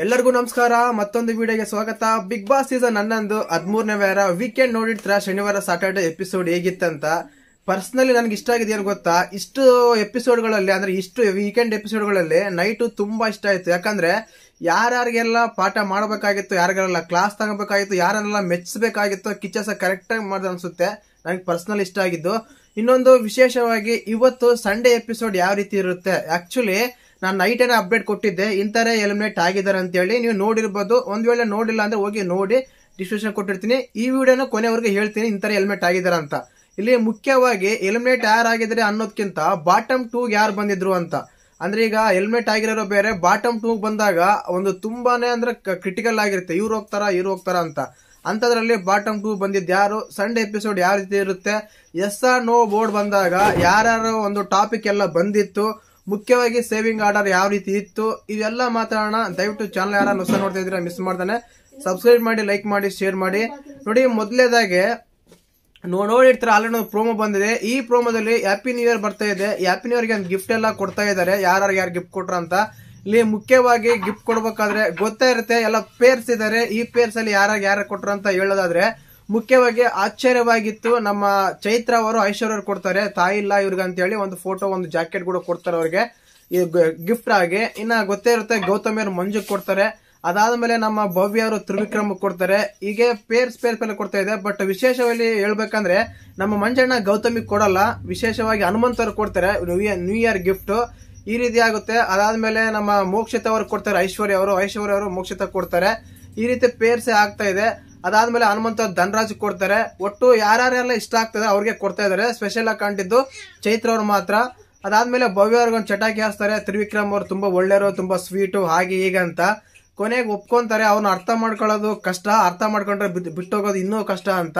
ಎಲ್ಲರಿಗೂ ನಮಸ್ಕಾರ. ಮತ್ತೊಂದು ವಿಡಿಯೋಗೆ ಸ್ವಾಗತ. ಬಿಗ್ ಬಾಸ್ ಸೀಸನ್ 11 13ನೇ ವಾರ ವೀಕೆಂಡ್ ನೋಡಿರ್ತೀರಾ. ಶನಿವಾರ ಸಾಟರ್ಡೆ ಎಪಿಸೋಡ್ ಹೇಗಿತ್ತಂತ ಪರ್ಸನಲಿ ನನಗೆ ಇಷ್ಟ ಆಗಿದೆ. ಏನು ಗೊತ್ತಾ, ಇಷ್ಟು ಎಪಿಸೋಡ್ಗಳಲ್ಲಿ ಅಂದ್ರೆ ಇಷ್ಟು ವೀಕೆಂಡ್ ಎಪಿಸೋಡ್ಗಳಲ್ಲಿ ನೈಟು ತುಂಬಾ ಇಷ್ಟ ಆಯ್ತು. ಯಾಕಂದ್ರೆ ಯಾರ್ಯಾರಿಗೆಲ್ಲ ಪಾಠ ಮಾಡಬೇಕಾಗಿತ್ತು, ಯಾರಿಗೆಲ್ಲ ಕ್ಲಾಸ್ ತಗೋಬೇಕಾಗಿತ್ತು, ಯಾರನ್ನೆಲ್ಲ ಮೆಚ್ಚಬೇಕಾಗಿತ್ತು, ಕಿಚ್ಚಸ ಕರೆಕ್ಟ್ ಆಗಿ ಮಾಡ್ದು ಅನ್ಸುತ್ತೆ. ನನಗೆ ಪರ್ಸನಲ್ ಇಷ್ಟ ಆಗಿದ್ದು. ಇನ್ನೊಂದು ವಿಶೇಷವಾಗಿ ಇವತ್ತು ಸಂಡೇ ಎಪಿಸೋಡ್ ಯಾವ ರೀತಿ ಇರುತ್ತೆ. ಆಕ್ಚುಲಿ ನಾನು ನೈಟ್ ಏನೋ ಅಪ್ಡೇಟ್ ಕೊಟ್ಟಿದ್ದೆ, ಇಂಥರೇ ಎಲಿಮಿನೇಟ್ ಆಗಿದ್ದಾರೆ ಅಂತ ಹೇಳಿ. ನೀವು ನೋಡಿರ್ಬೋದು. ಒಂದ್ ವೇಳೆ ನೋಡಿಲ್ಲ ಅಂದ್ರೆ ಹೋಗಿ ನೋಡಿ, ಡಿಸ್ಕ್ರಿಪ್ಷನ್ ಕೊಟ್ಟಿರ್ತೀನಿ. ಈ ವಿಡಿಯೋನ ಕೊನೆವರೆಗೂ ಹೇಳ್ತೀನಿ ಇಂಥರೇ ಎಲಿಮಿನೇಟ್ ಆಗಿದ್ದಾರೆ ಅಂತ. ಇಲ್ಲಿ ಮುಖ್ಯವಾಗಿ ಎಲಿಮಿನೇಟ್ ಯಾರಾಗಿದ್ರೆ ಅನ್ನೋದಕ್ಕಿಂತ ಬಾಟಮ್ 2 ಯಾರು ಬಂದಿದ್ರು ಅಂತ. ಅಂದ್ರೆ ಈಗ ಎಲಿಮಿನೇಟ್ ಆಗಿರೋ ಬೇರೆ, ಬಾಟಮ್ 2 ಬಂದಾಗ ಒಂದು ತುಂಬಾನೇ ಅಂದ್ರೆ ಕ್ರಿಟಿಕಲ್ ಆಗಿರುತ್ತೆ. ಇವ್ರು ಹೋಗ್ತಾರ ಅಂತ. ಅಂತದ್ರಲ್ಲಿ ಬಾಟಮ್ 2 ಬಂದಿದ್ದು ಯಾರು, ಸಂಡೇ ಎಪಿಸೋಡ್ ಯಾವ ರೀತಿ ಇರುತ್ತೆ, ಎಸ್ ಆರ್ ನೋ ಬೋರ್ಡ್ ಬಂದಾಗ ಯಾರ್ಯಾರು ಒಂದು ಟಾಪಿಕ್ ಎಲ್ಲ ಬಂದಿತ್ತು, ಮುಖ್ಯವಾಗಿ ಸೇವಿಂಗ್ ಆರ್ಡರ್ ಯಾವ ರೀತಿ ಇತ್ತು, ಇವೆಲ್ಲ ಮಾತಾಡೋಣ. ದಯವಿಟ್ಟು ಚಾನಲ್ ಯಾರು ಹೊಸ ನೋಡ್ತಾ ಇದ್ರೆ ಮಿಸ್ ಮಾಡ್ದಾನೆ ಸಬ್ಸ್ಕ್ರೈಬ್ ಮಾಡಿ, ಲೈಕ್ ಮಾಡಿ, ಶೇರ್ ಮಾಡಿ. ನೋಡಿ, ಮೊದಲೇದಾಗೆ ನೋಡಿರ್ತೀರ ಆಲ್ರೆಡಿ ಒಂದು ಪ್ರೋಮೋ ಬಂದಿದೆ. ಈ ಪ್ರೋಮೋದಲ್ಲಿ ಹ್ಯಾಪಿ ನ್ಯೂ ಇಯರ್ ಬರ್ತಾ ಇದೆ. ಹ್ಯಾಪಿ ನ್ಯೂ ಇಯರ್ಗೆ ಒಂದು ಗಿಫ್ಟ್ ಎಲ್ಲ ಕೊಡ್ತಾ ಇದ್ದಾರೆ. ಯಾರು ಗಿಫ್ಟ್ ಕೊಟ್ರ ಅಂತ. ಇಲ್ಲಿ ಮುಖ್ಯವಾಗಿ ಗಿಫ್ಟ್ ಕೊಡ್ಬೇಕಾದ್ರೆ ಗೊತ್ತಾ ಇರುತ್ತೆ, ಎಲ್ಲ ಪೇರ್ಸ್ ಇದಾರೆ. ಈ ಪೇರ್ಸ್ ಅಲ್ಲಿ ಯಾರು ಕೊಟ್ರ ಅಂತ ಹೇಳೋದಾದ್ರೆ ಮುಖ್ಯವಾಗಿ ಆಶ್ಚರ್ಯವಾಗಿತ್ತು. ನಮ್ಮ ಚೈತ್ರ ಅವರು ಐಶ್ವರ್ಯ ಅವರು ಕೊಡ್ತಾರೆ, ತಾಯಿ ಇಲ್ಲ ಇವ್ರಿಗೆ ಅಂತ ಹೇಳಿ ಒಂದು ಫೋಟೋ, ಒಂದು ಜಾಕೆಟ್ ಕೂಡ ಕೊಡ್ತಾರೆ ಅವ್ರಿಗೆ ಗಿಫ್ಟ್ ಆಗಿ. ಇನ್ನ ಗೊತ್ತೇ ಇರುತ್ತೆ, ಗೌತಮಿ ಅವರು ಮಂಜು ಕೊಡ್ತಾರೆ. ಅದಾದ್ಮೇಲೆ ನಮ್ಮ ಭವ್ಯ ಅವರು ತ್ರಿವಿಕ್ರಮ್ ಕೊಡ್ತಾರೆ. ಹೀಗೆ ಪೇರ್ಸ್ ಎಲ್ಲ ಕೊಡ್ತಾ ಇದೆ. ಬಟ್ ವಿಶೇಷವಾಗಿ ಹೇಳ್ಬೇಕಂದ್ರೆ ನಮ್ಮ ಮಂಜಣ್ಣ ಗೌತಮಿ ಕೊಡಲ್ಲ, ವಿಶೇಷವಾಗಿ ಹನುಮಂತ ಅವರು ಕೊಡ್ತಾರೆ ನ್ಯೂ ಇಯರ್ ಗಿಫ್ಟ್. ಈ ರೀತಿ ಆಗುತ್ತೆ. ಅದಾದ್ಮೇಲೆ ನಮ್ಮ ಮೋಕ್ಷಿತ ಅವರು ಕೊಡ್ತಾರೆ, ಐಶ್ವರ್ಯ ಅವರು ಮೋಕ್ಷಿತ ಕೊಡ್ತಾರೆ. ಈ ರೀತಿ ಪೇರ್ಸ್ ಆಗ್ತಾ ಇದೆ. ಅದಾದ್ಮೇಲೆ ಹನುಮಂತ ಧನರಾಜ್ ಕೊಡ್ತಾರೆ. ಒಟ್ಟು ಯಾರ್ಯಾರೆಲ್ಲ ಇಷ್ಟ ಆಗ್ತದೆ ಅವ್ರಿಗೆ ಕೊಡ್ತಾ ಇದಾರೆ. ಸ್ಪೆಷಲ್ ಆಗಿ ಕಾಣ್ತಿದ್ದು ಚೈತ್ರ ಅವ್ರು ಮಾತ್ರ. ಅದಾದ್ಮೇಲೆ ಭವ್ಯ ಅವ್ರಿಗೊಂದು ಚಟಾಕಿ ಹಾಸ್ತಾರೆ. ತ್ರಿವಿಕ್ರಮ್ ಅವ್ರು ತುಂಬಾ ಒಳ್ಳೆಯವರು, ತುಂಬಾ ಸ್ವೀಟು, ಹಾಗೆ ಹೀಗೆ ಅಂತ ಕೊನೆಗೆ ಒಪ್ಕೊಂತಾರೆ. ಅವ್ರನ್ನ ಅರ್ಥ ಮಾಡ್ಕೊಳ್ಳೋದು ಕಷ್ಟ, ಅರ್ಥ ಮಾಡ್ಕೊಂಡ್ರೆ ಬಿಟ್ಟೋಗೋದು ಇನ್ನೂ ಕಷ್ಟ ಅಂತ.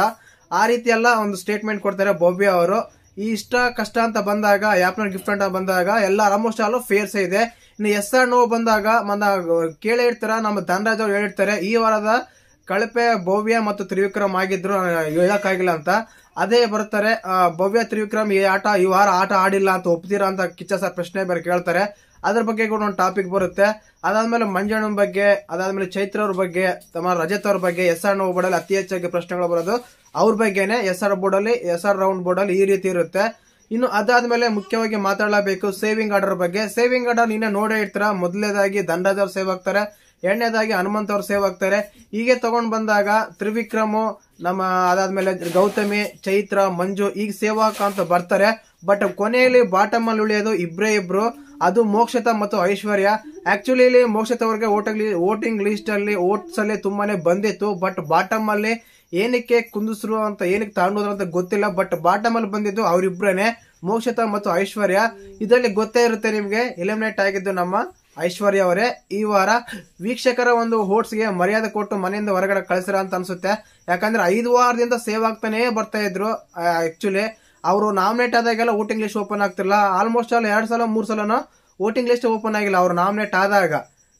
ಆ ರೀತಿ ಎಲ್ಲ ಒಂದು ಸ್ಟೇಟ್ಮೆಂಟ್ ಕೊಡ್ತಾರೆ ಭವ್ಯ ಅವರು. ಈ ಇಷ್ಟ ಕಷ್ಟ ಅಂತ ಬಂದಾಗ, ಯಾಪ್ನ ಗಿಫ್ಟ್ ಅಂತ ಬಂದಾಗ ಎಲ್ಲ ಆಲ್ಮೋಸ್ಟ್ ಆಲ್ ಫೇರ್ಸ್ ಇದೆ. ಇನ್ನು ಎಸ್ ಆರ್ ನೋ ಬಂದಾಗ ಕೇಳೇ ಇರ್ತಾರ, ನಮ್ಮ ಧನರಾಜ್ ಅವ್ರು ಹೇಳಿರ್ತಾರೆ ಈ ವಾರದ ಕಳಪೆ ಭವ್ಯ ಮತ್ತು ತ್ರಿವಿಕ್ರಮ್ ಆಗಿದ್ರು, ಹೇಳಕ್ಕಾಗಿಲ್ಲ ಅಂತ. ಅದೇ ಬರ್ತಾರೆ ಭವ್ಯ ತ್ರಿವಿಕ್ರಮ್ ಈ ವಾರ ಆಟ ಆಡಿಲ್ಲ ಅಂತ ಒಪ್ತೀರಾ ಅಂತ ಕಿಚ್ಚ ಸರ್ ಪ್ರಶ್ನೆ ಬೇರೆ ಕೇಳ್ತಾರೆ. ಅದ್ರ ಬಗ್ಗೆ ಕೂಡ ಒಂದು ಟಾಪಿಕ್ ಬರುತ್ತೆ. ಅದಾದ್ಮೇಲೆ ಮಂಜಣ್ಣನ ಬಗ್ಗೆ, ಅದಾದ್ಮೇಲೆ ಚೈತ್ರ ಅವ್ರ ಬಗ್ಗೆ, ತಮ್ಮ ರಜತ್ ಅವ್ರ ಬಗ್ಗೆ, ಎಸ್ ಆರ್ ನೋ ಬೋರ್ಡ್ ಅಲ್ಲಿ ಅತಿ ಹೆಚ್ಚಾಗಿ ಪ್ರಶ್ನೆಗಳು ಬರೋದು ಅವ್ರ ಬಗ್ಗೆನೆ. ಎಸ್ ಆರ್ ರೌಂಡ್ ಬೋರ್ಡ್ ಅಲ್ಲಿ ಈ ರೀತಿ ಇರುತ್ತೆ. ಇನ್ನು ಅದಾದ್ಮೇಲೆ ಮುಖ್ಯವಾಗಿ ಮಾತಾಡಲೇಬೇಕು ಸೇವಿಂಗ್ ಆರ್ಡರ್ ಬಗ್ಗೆ. ಸೇವಿಂಗ್ ಆರ್ಡರ್ ನೀನೆ ನೋಡೇ ಇರ್ತೀರಾ. ಮೊದಲನೇದಾಗಿ ಧನರಾಜ್ ಅವ್ರು ಸೇವ್ ಆಗ್ತಾರೆ, ಎರಡನೇದಾಗಿ ಹನುಮಂತ ಅವ್ರು ಸೇವ್ ಆಗ್ತಾರೆ. ಹೀಗೆ ತಗೊಂಡ್ ಬಂದಾಗ ತ್ರಿವಿಕ್ರಮ್, ನಮ್ಮ ಅದಾದ್ಮೇಲೆ ಗೌತಮಿ, ಚೈತ್ರ, ಮಂಜು ಈಗ ಸೇವ್ ಅಂತ ಬರ್ತಾರೆ. ಬಟ್ ಕೊನೆಯಲ್ಲಿ ಬಾಟಮ್ ಅಲ್ಲಿ ಉಳಿಯೋದು ಇಬ್ರು, ಅದು ಮೋಕ್ಷಿತ ಮತ್ತು ಐಶ್ವರ್ಯ. ಆಕ್ಚುಲಿ ಇಲ್ಲಿ ಮೋಕ್ಷಿತ ಅವ್ರಿಗೆ ವೋಟಿಂಗ್ ಲಿಸ್ಟ್ ಅಲ್ಲಿ ಓಟ್ಸ್ ಅಲ್ಲಿ ತುಂಬಾನೇ ಬಂದಿತ್ತು. ಬಟ್ ಬಾಟಮ್ ಅಲ್ಲಿ ಏನಕ್ಕೆ ಕುಂದಿಸ್ರು ಅಂತ, ಏನಕ್ಕೆ ತಗೊಂಡ್ರು ಅಂತ ಗೊತ್ತಿಲ್ಲ. ಬಟ್ ಬಾಟಮ್ ಅಲ್ಲಿ ಬಂದಿದ್ದು ಅವರಿಬ್ರೇನೆ, ಮೋಕ್ಷಿತ ಮತ್ತು ಐಶ್ವರ್ಯ. ಇದರಲ್ಲಿ ಗೊತ್ತೇ ಇರುತ್ತೆ ನಿಮ್ಗೆ, ಎಲಿಮಿನೇಟ್ ಆಗಿದ್ದು ನಮ್ಮ ಐಶ್ವರ್ಯ ಅವರೇ. ಈ ವಾರ ವೀಕ್ಷಕರ ಒಂದು ಹೋಟ್ಸ್ಗೆ ಮರ್ಯಾದೆ ಕೊಟ್ಟು ಮನೆಯಿಂದ ಹೊರಗಡೆ ಕಳಿಸ್ರ ಅಂತ ಅನ್ಸುತ್ತೆ. ಯಾಕಂದ್ರೆ 5 ವಾರದಿಂದ ಸೇವ್ ಆಗ್ತಾನೆ ಬರ್ತಾ ಇದ್ರು. ಆಕ್ಚುಲಿ ಅವರು ನಾಮಿನೇಟ್ ಆದಾಗೆಲ್ಲ ವೋಟಿಂಗ್ ಲಿಸ್ಟ್ ಓಪನ್ ಆಗ್ತಿಲ್ಲ. ಆಲ್ಮೋಸ್ಟ್ ಆಲ್ 2 ಸಲ 3 ಸಲನೂ ವೋಟಿಂಗ್ ಲಿಸ್ಟ್ ಓಪನ್ ಆಗಿಲ್ಲ. ಅವ್ರು ನಾಮಿನೇಟ್ ಆದಾಗ,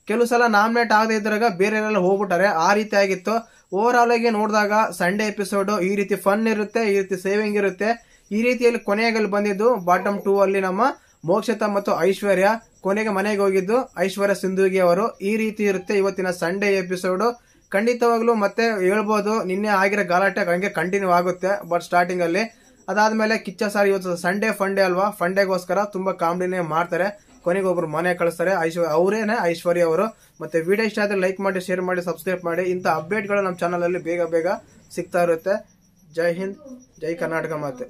ಕೆಲವು ಸಲ ನಾಮಿನೇಟ್ ಆಗದೆ ಇದ್ರಾಗ ಬೇರೆಲ್ಲ ಹೋಗ್ಬಿಟ್ಟಾರೆ. ಆ ರೀತಿ ಆಗಿತ್ತು. ಓವರ್ ಆಲ್ ಆಗಿ ನೋಡಿದಾಗ ಸಂಡೇ ಎಪಿಸೋಡ್ ಈ ರೀತಿ ಫನ್ ಇರುತ್ತೆ, ಈ ರೀತಿ ಸೇವಿಂಗ್ ಇರುತ್ತೆ. ಈ ರೀತಿಯಲ್ಲಿ ಕೊನೆಯಲ್ಲಿ ಬಂದಿದ್ದು ಬಾಟಮ್ 2 ಅಲ್ಲಿ ನಮ್ಮ ಮೋಕ್ಷಿತ ಮತ್ತು ಐಶ್ವರ್ಯ. ಕೊನೆಗೆ ಮನೆಗೆ ಹೋಗಿದ್ದು ಐಶ್ವರ್ಯ ಸಿಂಧುಗಿ ಅವರು. ಈ ರೀತಿ ಇರುತ್ತೆ ಇವತ್ತಿನ ಸಂಡೇ ಎಪಿಸೋಡ್. ಖಂಡಿತವಾಗ್ಲೂ ಮತ್ತೆ ಹೇಳ್ಬೋದು, ನಿನ್ನೆ ಆಗಿರೋ ಗಲಾಟೆ ಹಂಗೆ ಕಂಟಿನ್ಯೂ ಆಗುತ್ತೆ ಬಟ್ ಸ್ಟಾರ್ಟಿಂಗ್ ಅಲ್ಲಿ. ಅದಾದ್ಮೇಲೆ ಕಿಚ್ಚ ಸಾರ್ ಇವತ್ತು ಸಂಡೇ ಫಂಡೇ ಅಲ್ವಾ, ಫಂಡೇಗೋಸ್ಕರ ತುಂಬಾ ಕಾಮಿಡಿನೇ ಮಾಡ್ತಾರೆ. ಕೊನೆಗೆ ಒಬ್ರು ಮನೆ ಕಳಿಸ್ತಾರೆ, ಅವರೇನೆ ಐಶ್ವರ್ಯ ಅವರು. ಮತ್ತೆ ವಿಡಿಯೋ ಇಷ್ಟ ಆದ್ರೆ ಲೈಕ್ ಮಾಡಿ, ಶೇರ್ ಮಾಡಿ, ಸಬ್ಸ್ಕ್ರೈಬ್ ಮಾಡಿ. ಇಂಥ ಅಪ್ಡೇಟ್ಗಳು ನಮ್ಮ ಚಾನಲ್ ಅಲ್ಲಿ ಬೇಗ ಸಿಗ್ತಾ ಇರುತ್ತೆ. ಜೈ ಹಿಂದ್, ಜೈ ಕರ್ನಾಟಕ ಮಾತೆ.